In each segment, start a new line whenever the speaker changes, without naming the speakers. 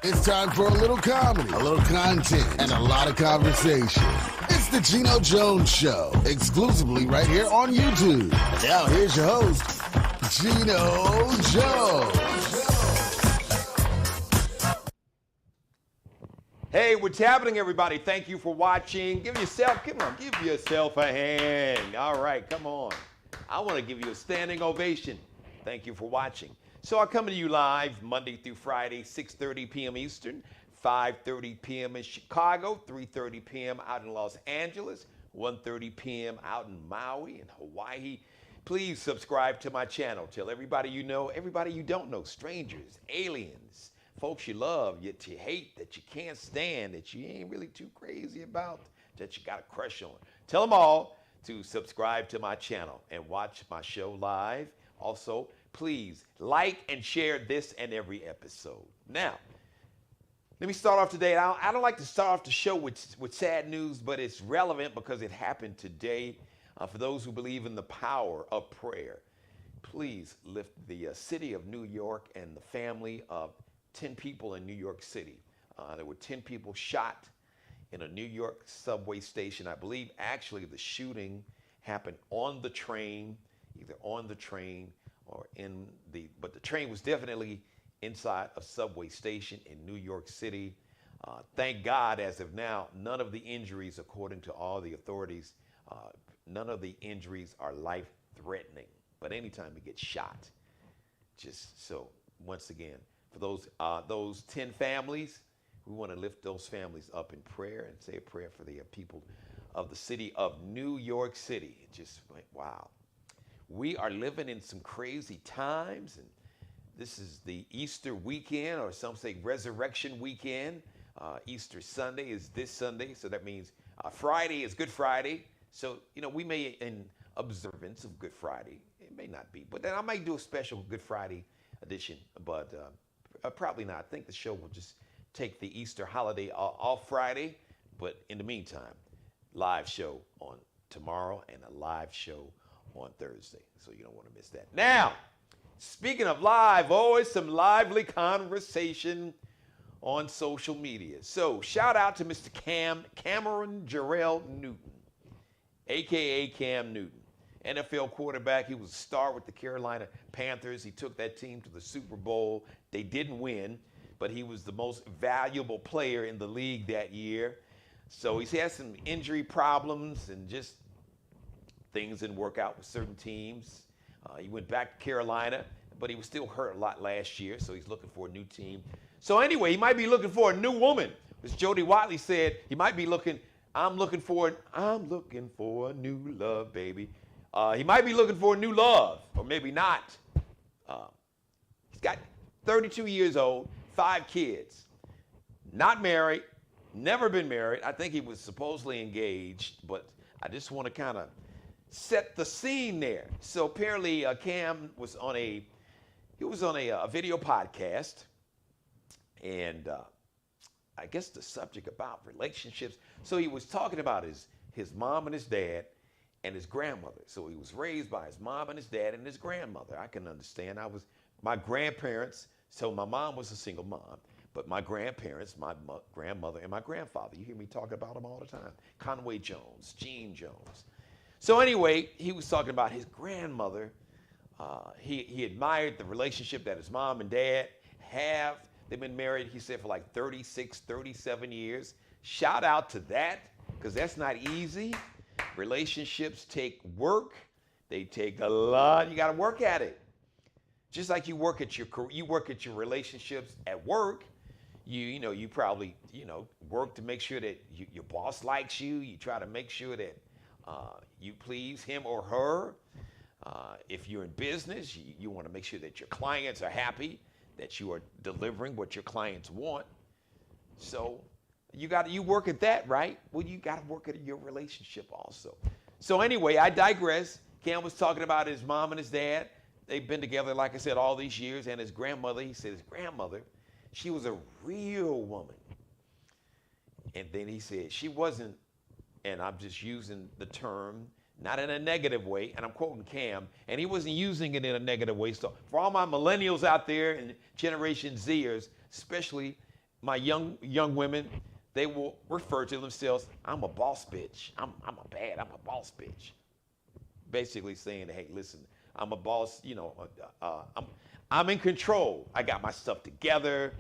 It's time for a little comedy, a little content, and a lot of conversation. It's the Geno Jones Show, exclusively right here on YouTube. And now here's your host, Geno Jones.
Hey, what's happening, everybody? Thank you for watching. Give yourself a hand. All right, come on. I want to give you a standing ovation. Thank you for watching. So I come to you live Monday through Friday, 6:30 p.m. Eastern, 5:30 p.m. in Chicago, 3:30 p.m. out in Los Angeles, 1:30 p.m. out in Maui and Hawaii. Please subscribe to my channel. Tell everybody you know, everybody you don't know, strangers, aliens, folks you love, yet you hate, that you can't stand, that you ain't really too crazy about, that you got a crush on. Tell them all to subscribe to my channel and watch my show live. Also, please like and share this and every episode. Now, let me start off today. I don't like to start off the show with sad news, but it's relevant because it happened today. For those who believe in the power of prayer, please lift the city of New York and the family of 10 people in New York City. There were 10 people shot in a New York subway station. I believe actually the shooting happened on the train, either on the train or but the train was definitely inside a subway station in New York City. Thank God, as of now, none of the injuries, according to all the authorities, none of the injuries are life-threatening. But anytime you get shot, just so, once again, for those 10 families, we want to lift those families up in prayer and say a prayer for the people of the city of New York City. It just went, wow. We are living in some crazy times, and this is the Easter weekend, or some say Resurrection weekend. Easter Sunday is this Sunday, so that means Friday is Good Friday. So, we may, in observance of Good Friday, it may not be, but then I might do a special Good Friday edition, but probably not. I think the show will just take the Easter holiday off Friday, but in the meantime, live show on tomorrow and a live show on Thursday, so you don't want to miss that. Now, speaking of live, always some lively conversation on social media. So shout out to Mr. Cameron Jarrell Newton, a.k.a. Cam Newton, NFL quarterback. He was a star with the Carolina Panthers. He took that team to the Super Bowl. They didn't win, but he was the most valuable player in the league that year. So he's had some injury problems and just things didn't work out with certain teams. He went back to Carolina, but he was still hurt a lot last year, so he's looking for a new team. So anyway, he might be looking for a new woman. As Jody Watley said, he might be I'm looking for a new love, baby. He might be looking for a new love, or maybe not. He's got 32 years old, 5 kids, not married, never been married. I think he was supposedly engaged, but I just want to kind of set the scene there. So apparently Cam was on a video podcast, and I guess the subject about relationships. So he was talking about his mom and his dad and his grandmother. So he was raised by his mom and his dad and his grandmother. I can understand. My grandparents, so my mom was a single mom, but my grandparents, my grandmother and my grandfather, you hear me talking about them all the time. Conway Jones, Gene Jones. So anyway, he was talking about his grandmother. He admired the relationship that his mom and dad have. They've been married, he said, for like 36, 37 years. Shout out to that, because that's not easy. Relationships take work. They take a lot. You got to work at it. Just like you work at your relationships at work. You probably work to make sure that your boss likes you. You try to make sure that you please him or her. If you're in business, you want to make sure that your clients are happy, that you are delivering what your clients want. So you work at that, right? Well, you got to work at your relationship also. So anyway, I digress. Cam was talking about his mom and his dad. They've been together, like I said, all these years. And his grandmother, he said his grandmother, she was a real woman. And then he said she wasn't, and I'm just using the term, not in a negative way, and I'm quoting Cam, and he wasn't using it in a negative way. So for all my millennials out there and Generation Zers, especially my young women, they will refer to themselves, I'm a boss bitch. I'm a boss bitch. Basically saying, hey, listen, I'm a boss, I'm in control. I got my stuff together,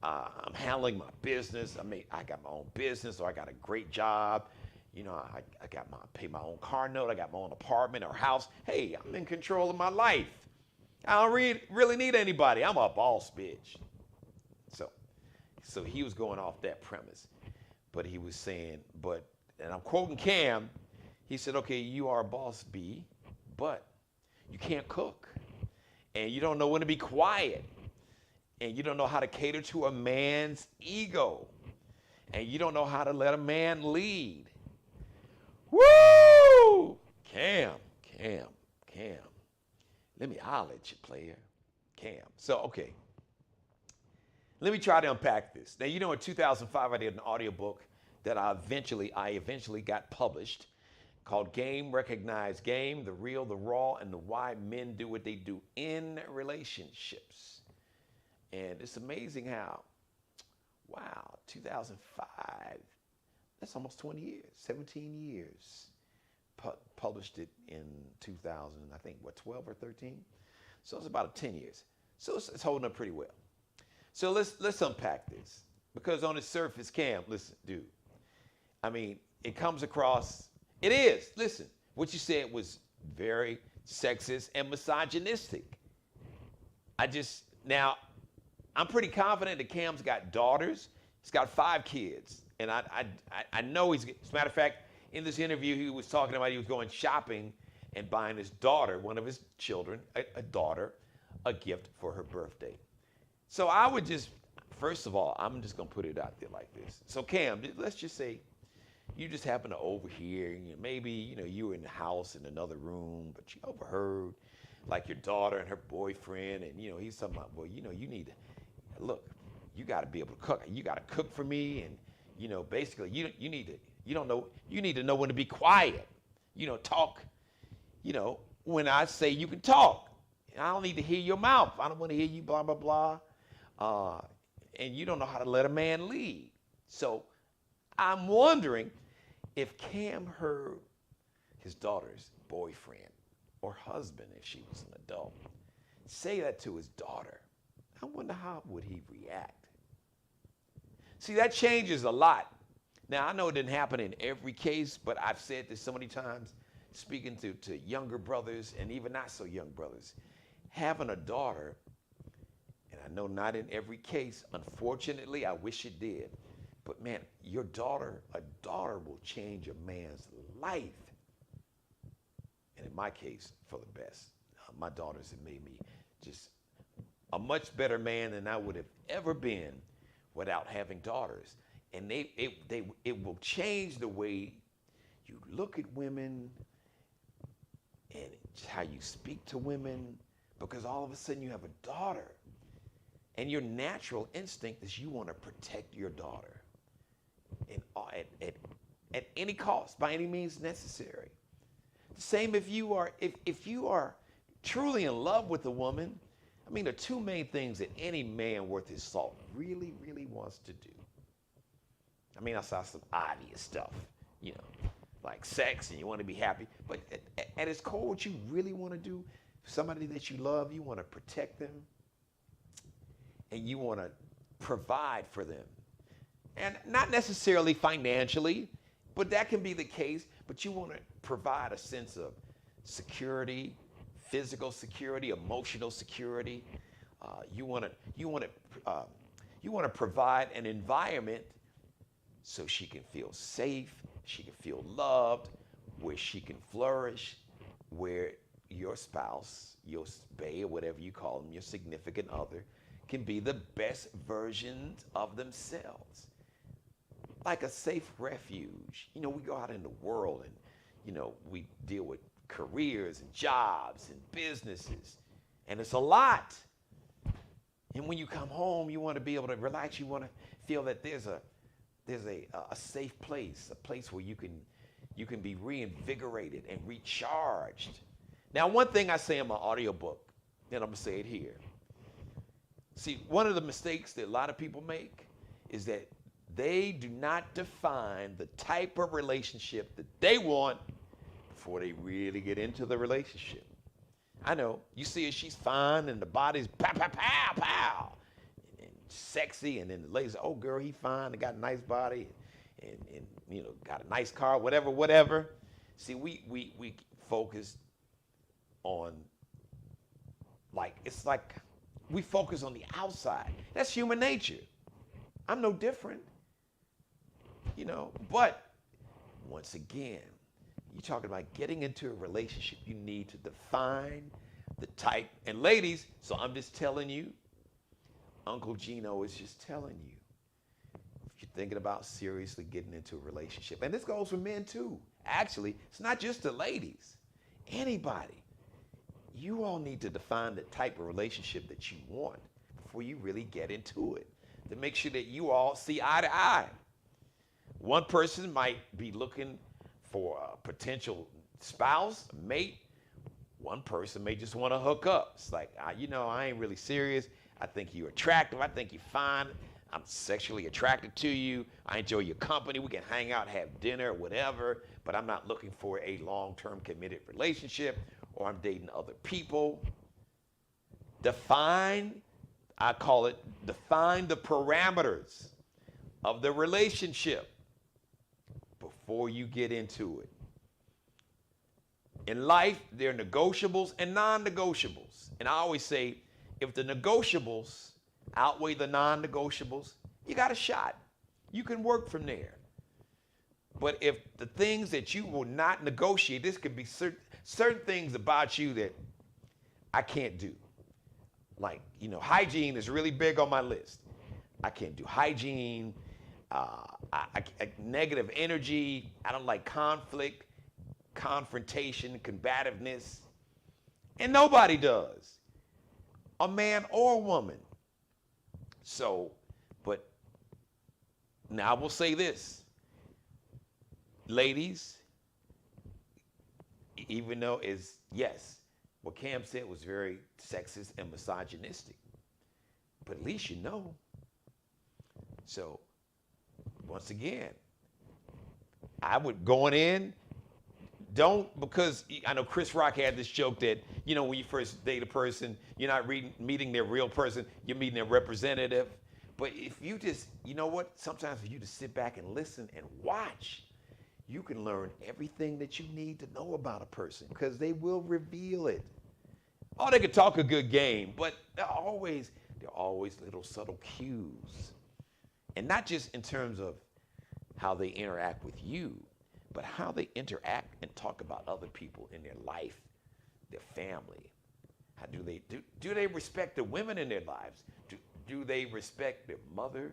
I'm handling my business. I got my own business, or I got a great job. I pay my own car note. I got my own apartment or house. Hey, I'm in control of my life. I don't really need anybody. I'm a boss bitch. So he was going off that premise, but he was saying, and I'm quoting Cam, he said, okay, you are a boss B, but you can't cook, and you don't know when to be quiet, and you don't know how to cater to a man's ego, and you don't know how to let a man lead. Woo! Cam. Let me holler at you, player. Cam. So, okay. Let me try to unpack this. Now, in 2005, I did an audiobook that I eventually got published called Game, Recognize Game, The Real, The Raw, and the Why Men Do What They Do in Relationships. And it's amazing how, 2005, that's almost 20 years, 17 years. Published it in 2000, I think, 12 or 13? So it's about 10 years. So it's holding up pretty well. So let's unpack this. Because on the surface, Cam, listen, dude, it comes across, it is, listen, what you said was very sexist and misogynistic. Now, I'm pretty confident that Cam's got daughters. He's got 5 kids. And I know as a matter of fact, in this interview, he was talking about he was going shopping and buying his daughter, one of his children, a daughter, a gift for her birthday. So I would first of all, I'm just going to put it out there like this. So Cam, let's just say you just happen to overhear, maybe, you were in the house in another room, but you overheard like your daughter and her boyfriend, and, he's talking about, well, you need to, look, you got to be able to cook. You got to cook for me, and, basically you need to know when to be quiet, talk, when I say you can talk. I don't need to hear your mouth. I don't want to hear you blah, blah, blah. And you don't know how to let a man lead. So I'm wondering if Cam heard his daughter's boyfriend or husband, if she was an adult, say that to his daughter. I wonder how would he react? See, that changes a lot. Now, I know it didn't happen in every case, but I've said this so many times, speaking to younger brothers and even not so young brothers. Having a daughter, and I know not in every case, unfortunately, I wish it did, but man, a daughter will change a man's life. And in my case, for the best. My daughters have made me just a much better man than I would have ever been without having daughters. And it will change the way you look at women and how you speak to women, because all of a sudden you have a daughter. And your natural instinct is you want to protect your daughter at any cost, by any means necessary. The same if you are truly in love with a woman. The 2 main things that any man worth his salt really, really wants to do. I saw some obvious stuff, like sex, and you want to be happy. But at its core, what you really want to do, somebody that you love, you want to protect them, and you want to provide for them. And not necessarily financially, but that can be the case. But you want to provide a sense of security, physical security, emotional security. You want to provide an environment so she can feel safe, she can feel loved, where she can flourish, where your spouse, your bae, or whatever you call them, your significant other, can be the best versions of themselves. Like a safe refuge. We go out in the world and, we deal with careers and jobs and businesses, and it's a lot. And when you come home, you want to be able to relax. You want to feel that there's a safe place, a place where you can be reinvigorated and recharged. Now, one thing I say in my audiobook, and I'm going to say it here. See, one of the mistakes that a lot of people make is that they do not define the type of relationship that they want before they really get into the relationship. I know, you see her, she's fine, and the body's pow, pow, pow, pow, and sexy, and then the ladies, oh, girl, he fine, and got a nice body, and you know, got a nice car, whatever. See, we focus on, like, it's like we focus on the outside. That's human nature. I'm no different, you know, but once again, you're talking about getting into a relationship, you need to define the type. And ladies, so I'm just telling you, Uncle Geno is just telling you, if you're thinking about seriously getting into a relationship, and this goes for men too. Actually, it's not just the ladies, anybody. You all need to define the type of relationship that you want before you really get into it, to make sure that you all see eye to eye. One person might be looking for a potential spouse, mate. One person may just want to hook up. It's like, you know, I ain't really serious. I think you're attractive. I think you're fine. I'm sexually attracted to you. I enjoy your company. We can hang out, have dinner, whatever, but I'm not looking for a long-term committed relationship, or I'm dating other people. Define, I call it, define the parameters of the relationship before you get into it. In life, there are negotiables and non-negotiables. And I always say, if the negotiables outweigh the non-negotiables, you got a shot. You can work from there. But if the things that you will not negotiate, this could be certain things about you that I can't do. Like, you know, hygiene is really big on my list. I can't do hygiene. Negative energy. I don't like conflict, confrontation, combativeness. And nobody does, a man or a woman. So, but now I will say this, ladies, even though it's, yes, what Cam said was very sexist and misogynistic, but at least you know. So, once again, I would, going in, don't, because I know Chris Rock had this joke that, you know, when you first date a person, you're not meeting their real person, you're meeting their representative. But if you just, you know what, sometimes if you just sit back and listen and watch, you can learn everything that you need to know about a person, because they will reveal it. Oh, they can talk a good game, but there are always little subtle cues. And not just in terms of how they interact with you, but how they interact and talk about other people in their life, their family. How do they respect the women in their lives? Do they respect their mother,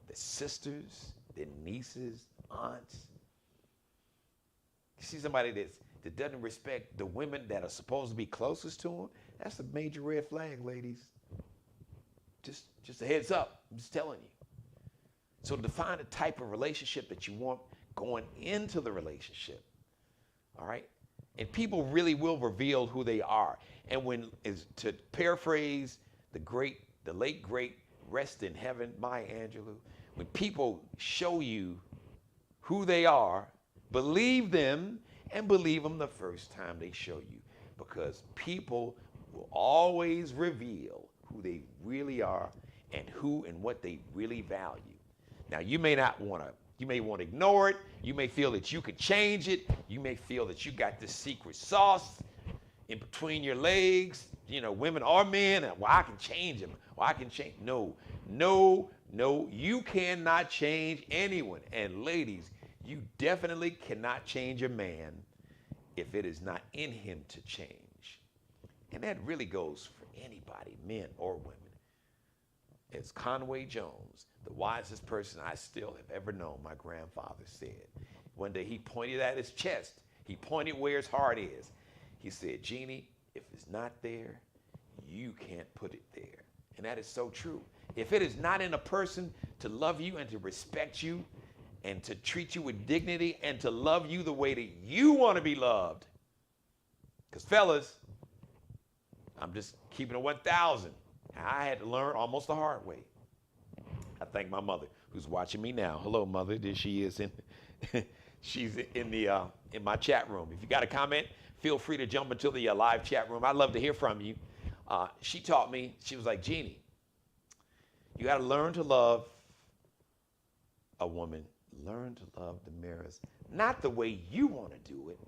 their sisters, their nieces, aunts? You see somebody that doesn't respect the women that are supposed to be closest to them, that's a major red flag, ladies. Just a heads up, I'm just telling you. So define the type of relationship that you want going into the relationship, all right? And people really will reveal who they are. And to paraphrase the late great, rest in heaven, Maya Angelou, when people show you who they are, believe them, and believe them the first time they show you, because people will always reveal who they really are and who and what they really value. Now, you may want to ignore it. You may feel that you could change it. You may feel that you got this secret sauce in between your legs, you know, women or men. Well, I can change them. Well, I can change. No, you cannot change anyone. And ladies, you definitely cannot change a man if it is not in him to change. And that really goes for anybody, men or women. As Conway Jones, the wisest person I still have ever known, my grandfather said. One day he pointed at his chest. He pointed where his heart is. He said, Jeannie, if it's not there, you can't put it there. And that is so true. If it is not in a person to love you and to respect you and to treat you with dignity and to love you the way that you want to be loved, because fellas, I'm just keeping it 1,000. I had to learn almost the hard way. I thank my mother who's watching me now. Hello, mother. There she is in she's in my chat room. If you got a comment, feel free to jump into the live chat room. I'd love to hear from you. She taught me, she was like, Jeannie, you got to learn to love a woman. Learn to love Damaris, not the way you want to do it.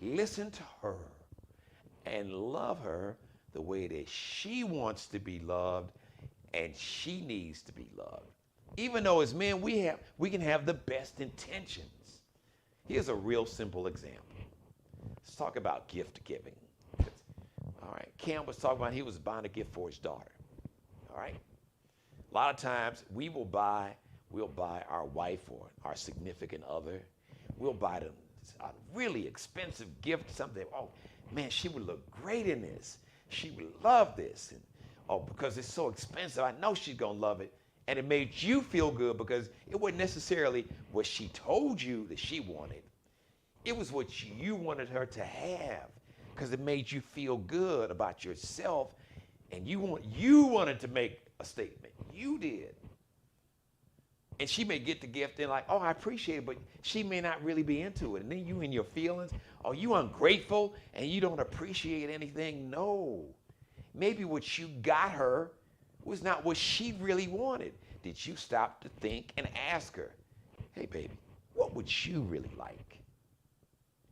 Listen to her and love her the way that she wants to be loved and she needs to be loved. Even though as men we can have the best intentions. Here's a real simple example. Let's talk about gift giving. All right, Cam was talking about he was buying a gift for his daughter. All right, a lot of times we'll buy our wife or our significant other, we'll buy them a really expensive gift, something. Oh man, she would look great in this. She would love this, and oh, because it's so expensive, I know she's gonna love it. And it made you feel good because it wasn't necessarily what she told you that she wanted. It was what you wanted her to have because it made you feel good about yourself, and you wanted to make a statement. You did. And she may get the gift and like, oh, I appreciate it, but she may not really be into it. And then you in your feelings, oh, you ungrateful and you don't appreciate anything. No. Maybe what you got her was not what she really wanted. Did you stop to think and ask her, hey, baby, what would you really like?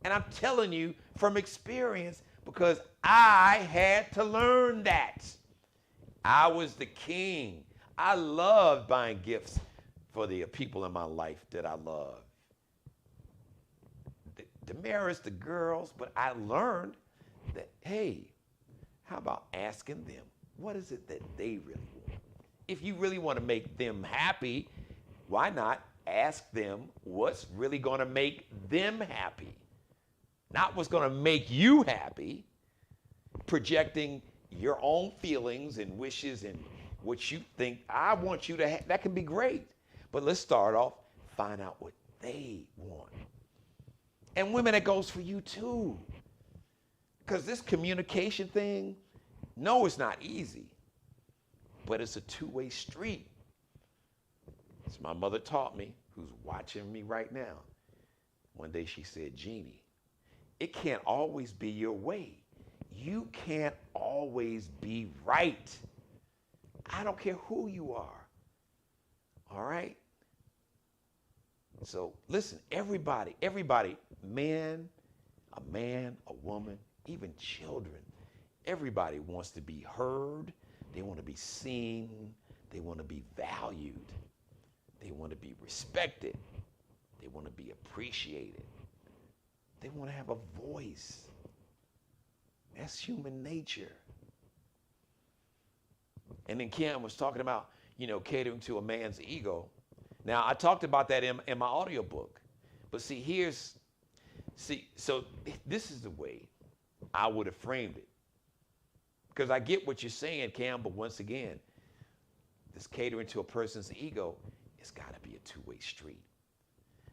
And I'm telling you from experience because I had to learn that. I was the king. I loved buying gifts for the people in my life that I love. Damaris, the girls, but I learned that, hey, how about asking them, what is it that they really want? If you really want to make them happy, why not ask them what's really going to make them happy? Not what's going to make you happy, projecting your own feelings and wishes and what you think I want you to have. That can be great. But let's start off, find out what they want. And women, it goes for you too. Because this communication thing, no, it's not easy, but it's a two-way street. As my mother taught me, who's watching me right now. One day she said, Jeannie, it can't always be your way. You can't always be right. I don't care who you are. All right? So listen, everybody, man, a woman, even children, everybody wants to be heard. They want to be seen. They want to be valued. They want to be respected. They want to be appreciated. They want to have a voice. That's human nature. And then Cam was talking about, catering to a man's ego. Now, I talked about that in my audiobook. But so this is the way I would have framed it. Because I get what you're saying, Cam, but once again, this catering to a person's ego, it's got to be a two-way street.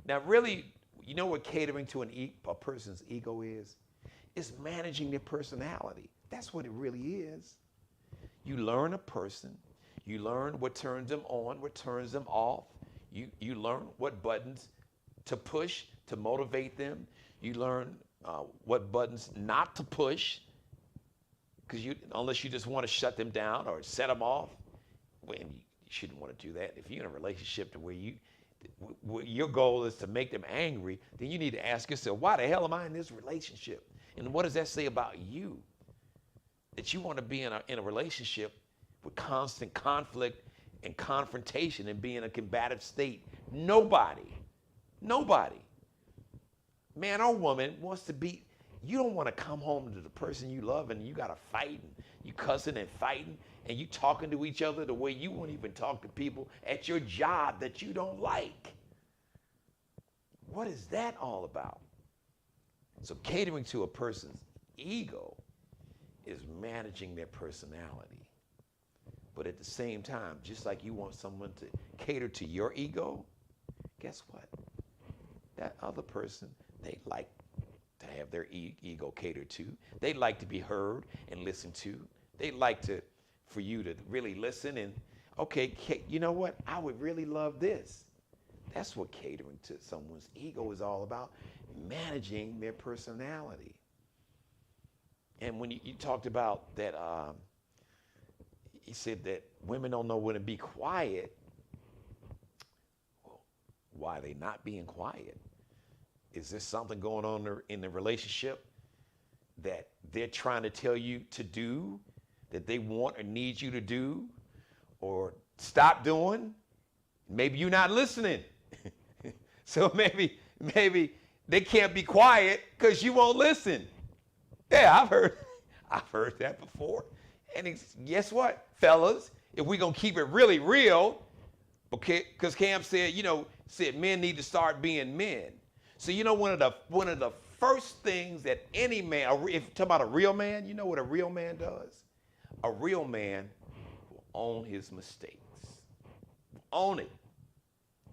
Now, really, you know what catering to a person's ego is? It's managing their personality. That's what it really is. You learn a person. You learn what turns them on, what turns them off. You learn what buttons to push to motivate them. You learn what buttons not to push, because unless you just want to shut them down or set them off, well, you shouldn't want to do that. If you're in a relationship to where your goal is to make them angry, then you need to ask yourself, why the hell am I in this relationship? And what does that say about you? That you want to be in a relationship with constant conflict and confrontation and be in a combative state. Nobody, man or woman, wants to be. You don't want to come home to the person you love and you got to fight and you cussing and fighting and you talking to each other the way you won't even talk to people at your job that you don't like. What is that all about? So catering to a person's ego is managing their personality. But at the same time, just like you want someone to cater to your ego, guess what? That other person, they like to have their ego catered to. They like to be heard and listened to. They like to for you to really listen and, okay, you know what? I would really love this. That's what catering to someone's ego is all about, managing their personality. And when you talked about that, he said that women don't know when to be quiet. Well, why are they not being quiet? Is there something going on in the relationship that they're trying to tell you to do, that they want or need you to do, or stop doing? Maybe you're not listening. So maybe they can't be quiet because you won't listen. Yeah, I've heard that before. And guess what, fellas? If we're gonna keep it really real, okay, because Cam said, said men need to start being men. So one of the first things that any man, if you talk about a real man, you know what a real man does? A real man will own his mistakes. Own it.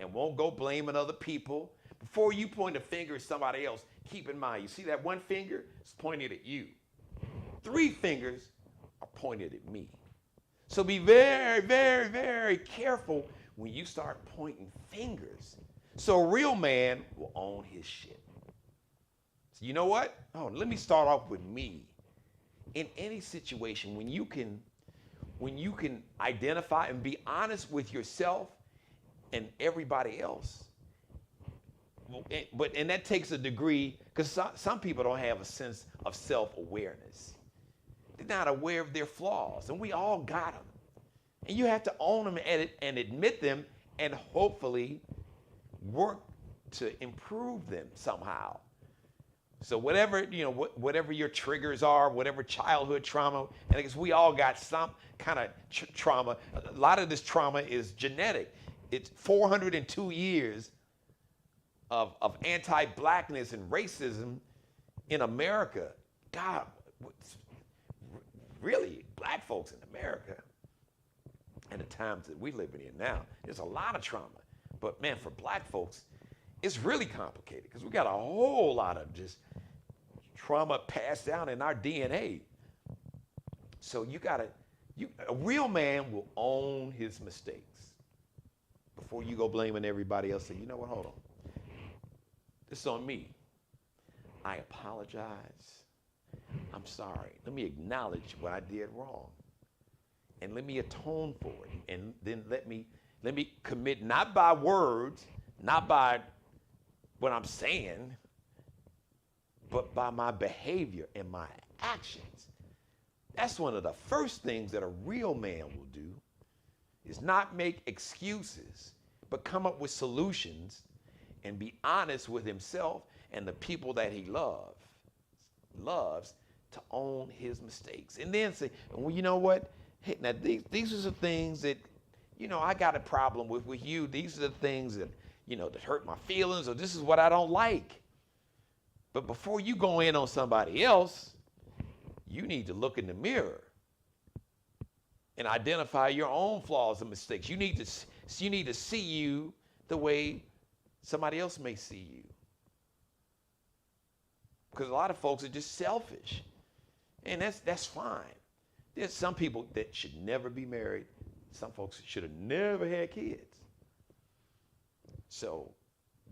And won't go blaming other people. Before you point a finger at somebody else, keep in mind, you see that one finger is pointed at you. 3 fingers are pointed at me. So be very, very, very careful when you start pointing fingers. So a real man will own his shit. So you know what? Oh, let me start off with me. In any situation, when you can identify and be honest with yourself and everybody else, and that takes a degree, because some people don't have a sense of self-awareness. They're not aware of their flaws, and we all got them. And you have to own them and admit them, and hopefully work to improve them somehow. So whatever your triggers are, whatever childhood trauma, and I guess we all got some kind of trauma. A lot of this trauma is genetic. It's 402 years of anti-blackness and racism in America. God, really, black folks in America, and the times that we live in now, there's a lot of trauma. But man, for black folks, it's really complicated because we got a whole lot of just trauma passed down in our DNA. So a real man will own his mistakes. Before you go blaming everybody else, say, you know what, hold on. This is on me. I apologize. I'm sorry. Let me acknowledge what I did wrong. And let me atone for it. And then let me commit, not by words, not by what I'm saying, but by my behavior and my actions. That's one of the first things that a real man will do, is not make excuses, but come up with solutions and be honest with himself and the people that he loves to own his mistakes. And then say, well, you know what? Hey, now these are the things that, I got a problem with you. These are the things that, that hurt my feelings, or this is what I don't like. But before you go in on somebody else, you need to look in the mirror and identify your own flaws and mistakes. You need to see you the way somebody else may see you. Because a lot of folks are just selfish. And that's fine. There's some people that should never be married. Some folks should have never had kids. So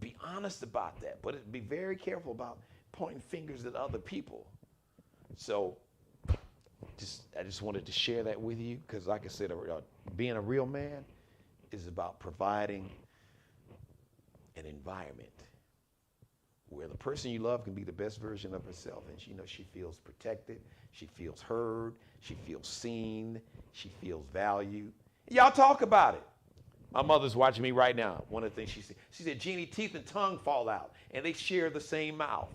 be honest about that, but be very careful about pointing fingers at other people. So I just wanted to share that with you, because like I said, being a real man is about providing an environment where the person you love can be the best version of herself, and she feels protected, she feels heard, she feels seen, she feels valued. Y'all talk about it. My mother's watching me right now. One of the things she said, Jeannie, teeth and tongue fall out, and they share the same mouth.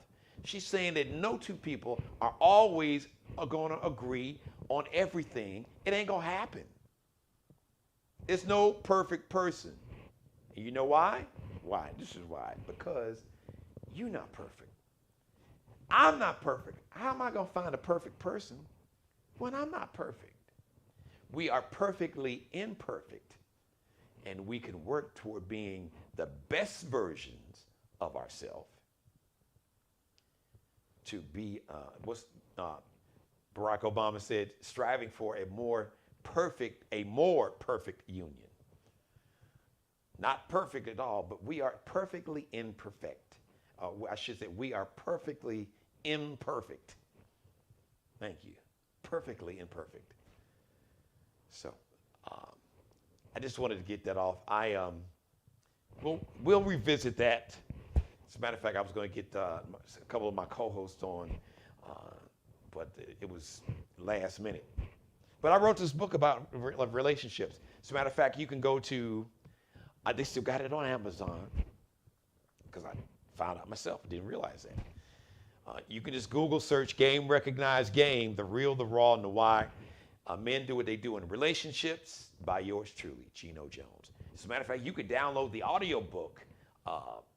She's saying that no two people are always going to agree on everything. It ain't going to happen. There's no perfect person. And you know why? Why? This is why. Because you're not perfect. I'm not perfect. How am I going to find a perfect person when I'm not perfect? We are perfectly imperfect, and we can work toward being the best versions of ourselves. To be, Barack Obama said, striving for a more a more perfect union. Not perfect at all, but we are perfectly imperfect. I should say we are perfectly imperfect. Thank you. Perfectly imperfect. So I just wanted to get that off. We'll revisit that. As a matter of fact, I was going to get a couple of my co-hosts on, but it was last minute. But I wrote this book about relationships. As a matter of fact, you can go to, they still got it on Amazon, because I found out myself, didn't realize that. You can just Google search Game Recognized Game, The Real, the Raw, and the Why. Men Do What They Do in Relationships by yours truly, Geno Jones. As a matter of fact, you can download the audio book.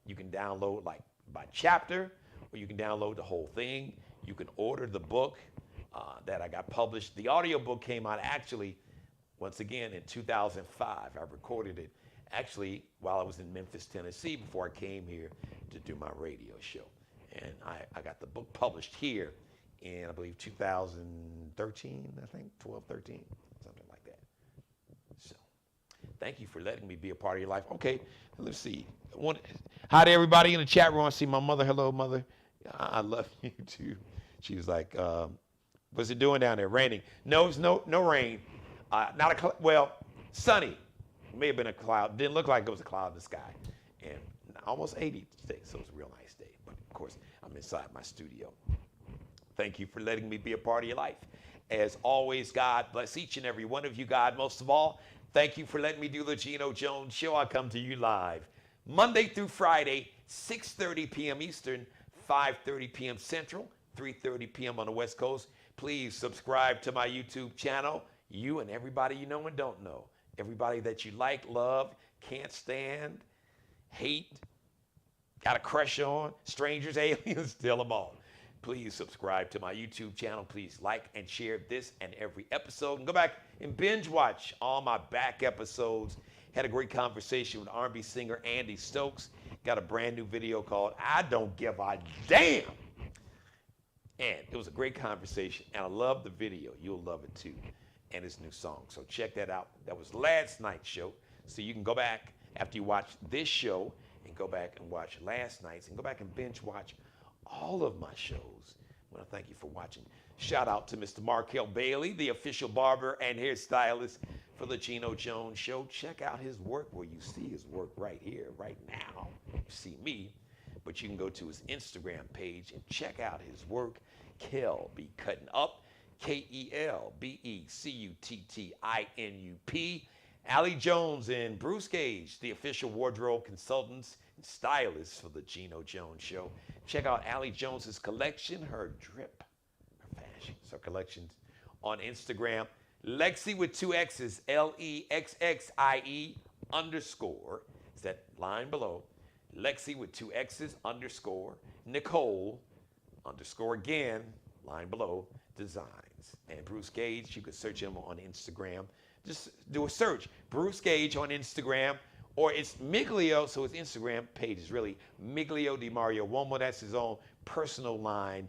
You can download like by chapter, or you can download the whole thing. You can order the book that I got published. The audio book came out actually, once again, in 2005. I recorded it actually while I was in Memphis, Tennessee, before I came here to do my radio show. And I got the book published here in, I believe, 2013, I think, 12, 13, something like that. So thank you for letting me be a part of your life. Okay, let's see. Hi to everybody in the chat room. I see my mother. Hello, mother. I love you too. She was like, what's it doing down there? Raining? No, it's no rain. Sunny. May have been a cloud. Didn't look like it was a cloud in the sky. And almost 80 today, so it's a real nice day. But of course, I'm inside my studio. Thank you for letting me be a part of your life. As always, God bless each and every one of you. God, most of all, thank you for letting me do the Geno Jones Show. I come to you live Monday through Friday, 6:30 p.m. Eastern, 5:30 p.m. Central, 3:30 p.m. on the West Coast. Please subscribe to my YouTube channel. You and everybody you know and don't know. Everybody that you like, love, can't stand, hate, got a crush on, strangers, aliens, tell them all. Please subscribe to my YouTube channel. Please like and share this and every episode. And go back and binge watch all my back episodes. Had a great conversation with R&B singer Andy Stokes. Got a brand new video called I Don't Give a Damn. And it was a great conversation. And I love the video. You'll love it too. And his new song. So check that out. That was last night's show. So you can go back after you watch this show and go back and watch last night's and go back and binge watch all of my shows. I want to thank you for watching. Shout out to Mr. Markel Bailey, the official barber and hairstylist for the Geno Jones Show. Check out his work where you see his work right here, right now. You see me, but you can go to his Instagram page and check out his work. Kel be cutting up. KELBECUTTINUP. Allie Jones and Bruce Gage, the official wardrobe consultants and stylists for the Geno Jones Show. Check out Allie Jones's collection, her drip, her fashion, her collections on Instagram. Lexi with 2 X's, LEXXIE _ is that line below. Lexi with 2 X's _ Nicole _ again, line below, designs. And Bruce Gage, you can search him on Instagram. Just do a search, Bruce Gage on Instagram, or it's Miglio, so his Instagram page is really Miglio Di Mario Uomo. That's his own personal line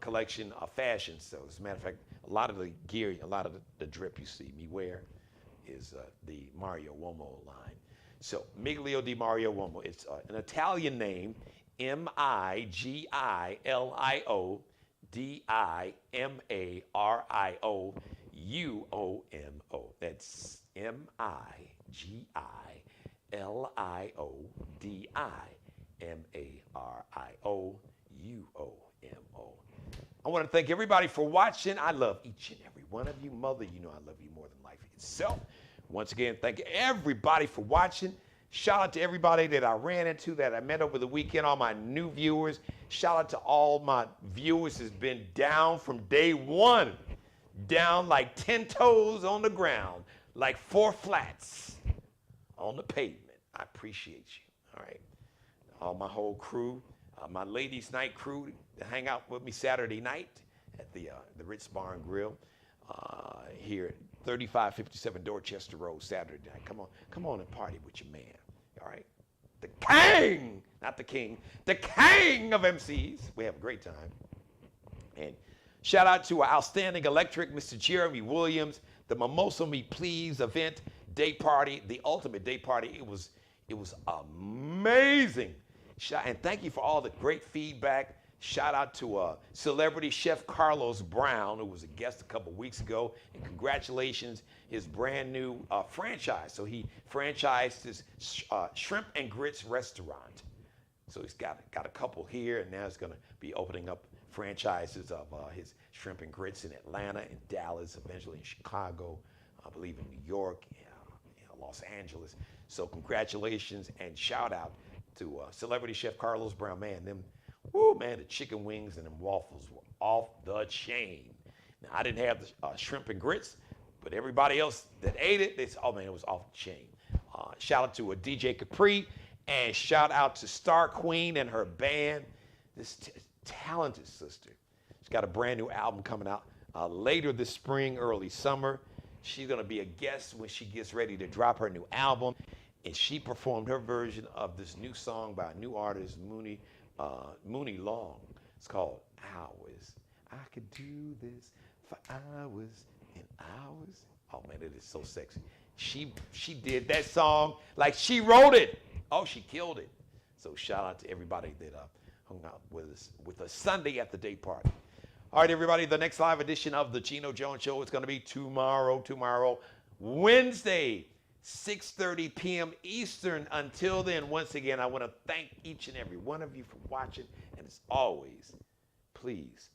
collection of fashion. So as a matter of fact, a lot of the gear, a lot of the drip you see me wear is the Mario Uomo line. So Miglio Di Mario Uomo, it's an Italian name, MIGILIO DIMARIO UOMO. That's MIGILIO DIMARIO UOMO. I want to thank everybody for watching. I love each and every one of you. Mother, you know I love you more than life itself. Once again, thank everybody for watching. Shout out to everybody that I ran into, that I met over the weekend, all my new viewers. Shout out to all my viewers that's been down from day one. Down like 10 toes on the ground, like 4 flats on the pavement. I appreciate you, all right? All my whole crew, my ladies' night crew that hang out with me Saturday night at the Ritz Bar and Grill here at 3557 Dorchester Road, Saturday night. Come on and party with your man, all right? The king, not the king, the king of MCs. We have a great time. And shout out to our outstanding electric, Mr. Jeremy Williams, the Mimosa Me Please event, day party, the ultimate day party. It was amazing. And thank you for all the great feedback. Shout out to celebrity chef Carlos Brown, who was a guest a couple weeks ago, and congratulations, his brand new franchise. So he franchised his shrimp and grits restaurant. So he's got a couple here, and now he's going to be opening up franchises of his shrimp and grits in Atlanta, in Dallas, eventually in Chicago, I believe in New York, Los Angeles. So congratulations and shout out to celebrity chef Carlos Brown. Man, the chicken wings and them waffles were off the chain. Now, I didn't have the shrimp and grits, but everybody else that ate it, they said, oh man, it was off the chain. Shout out to DJ Capri, and shout out to Star Queen and her band, this talented sister. She's got a brand new album coming out later this spring, early summer. She's gonna be a guest when she gets ready to drop her new album. And she performed her version of this new song by a new artist, Mooney Long. It's called Hours. I could do this for hours and hours. Oh man, it is so sexy. She did that song like she wrote it. Oh, she killed it. So shout out to everybody that hung out with us Sunday at the day party. All right, everybody, the next live edition of the Geno Jones Show is going to be tomorrow, Wednesday, 6:30 p.m. Eastern. Until then, once again, I want to thank each and every one of you for watching. And as always, please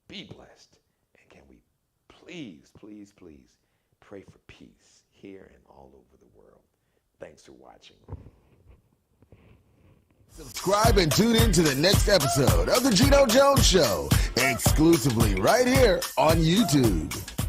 be blessed. And can we please, please, please pray for peace here and all over the world. Thanks for watching.
Subscribe and tune in to the next episode of the Geno Jones Show, exclusively right here on YouTube.